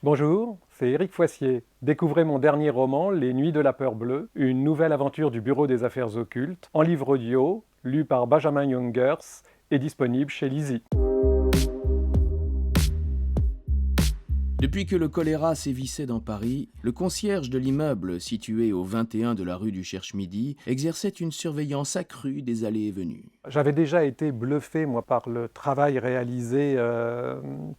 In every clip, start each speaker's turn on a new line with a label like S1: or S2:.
S1: Bonjour, c'est Éric Foissier. Découvrez mon dernier roman, Les Nuits de la Peur Bleue, une nouvelle aventure du Bureau des Affaires Occultes, en livre audio, lu par Benjamin Jungers et disponible chez Lizzie.
S2: Depuis que le choléra sévissait dans Paris, le concierge de l'immeuble situé au 21 de la rue du Cherche-Midi exerçait une surveillance accrue des allées et venues.
S1: J'avais déjà été bluffé, moi, par le travail réalisé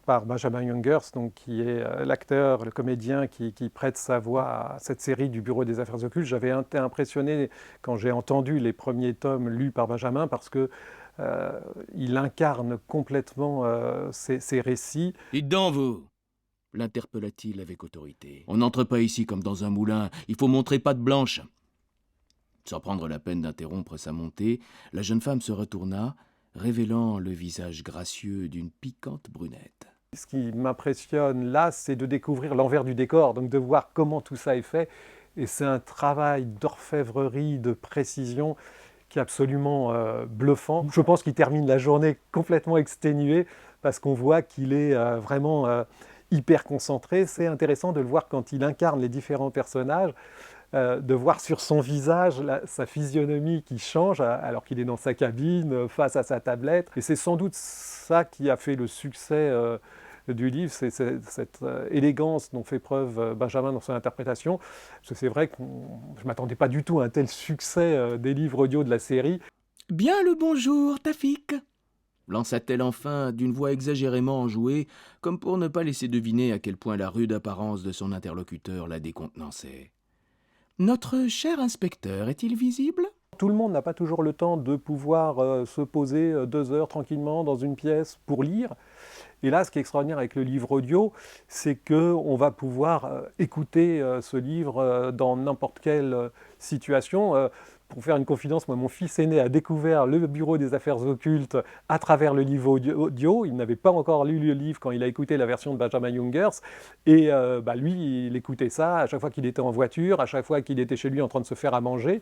S1: par Benjamin Jungers, donc, qui est l'acteur, le comédien qui prête sa voix à cette série du Bureau des Affaires Occultes. J'avais été impressionné quand j'ai entendu les premiers tomes lus par Benjamin parce que il incarne complètement ces récits.
S2: Dites donc, vous, l'interpella-t-il avec autorité. On n'entre pas ici comme dans un moulin, il faut montrer patte blanche. Sans prendre la peine d'interrompre sa montée, la jeune femme se retourna, révélant le visage gracieux d'une piquante brunette.
S1: Ce qui m'impressionne là, c'est de découvrir l'envers du décor, donc de voir comment tout ça est fait. Et c'est un travail d'orfèvrerie, de précision qui est absolument bluffant. Je pense qu'il termine la journée complètement exténué parce qu'on voit qu'il est vraiment hyper concentré. C'est intéressant de le voir quand il incarne les différents personnages, de voir sur son visage sa physionomie qui change alors qu'il est dans sa cabine, face à sa tablette. Et c'est sans doute ça qui a fait le succès du livre, c'est cette élégance dont fait preuve Benjamin dans son interprétation. Parce que c'est vrai que je ne m'attendais pas du tout à un tel succès des livres audio de la série.
S2: « Bien le bonjour, Tafik !» lança-t-elle enfin d'une voix exagérément enjouée, comme pour ne pas laisser deviner à quel point la rude apparence de son interlocuteur la décontenançait. « Notre cher inspecteur est-il visible ?»
S1: Tout le monde n'a pas toujours le temps de pouvoir se poser 2 heures tranquillement dans une pièce pour lire. Et là, ce qui est extraordinaire avec le livre audio, c'est qu'on va pouvoir écouter ce livre dans n'importe quelle situation. Pour faire une confidence, moi, mon fils aîné a découvert le Bureau des Affaires Occultes à travers le livre audio. Il n'avait pas encore lu le livre quand il a écouté la version de Benjamin Jungers. Et lui, il écoutait ça à chaque fois qu'il était en voiture, à chaque fois qu'il était chez lui en train de se faire à manger.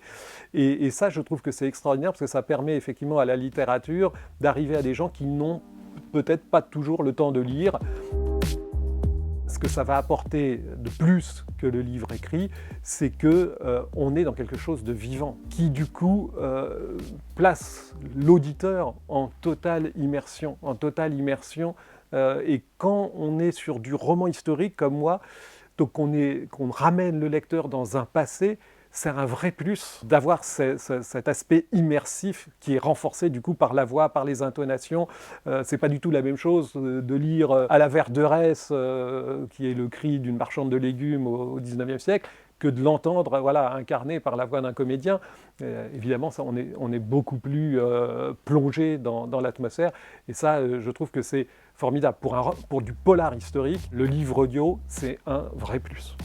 S1: Et ça, je trouve que c'est extraordinaire parce que ça permet effectivement à la littérature d'arriver à des gens qui n'ont peut-être pas toujours le temps de lire. Ce que ça va apporter de plus que le livre écrit, c'est qu'on est dans quelque chose de vivant, qui du coup place l'auditeur en totale immersion. Et quand on est sur du roman historique comme moi, donc qu'on ramène le lecteur dans un passé, c'est un vrai plus d'avoir cet aspect immersif qui est renforcé du coup par la voix, par les intonations. C'est pas du tout la même chose de lire à la Verderesse, qui est le cri d'une marchande de légumes au XIXe siècle, que de l'entendre incarné par la voix d'un comédien. Évidemment, ça, on est beaucoup plus plongé dans l'atmosphère. Et ça, je trouve que c'est formidable. Pour du polar historique, le livre audio, c'est un vrai plus.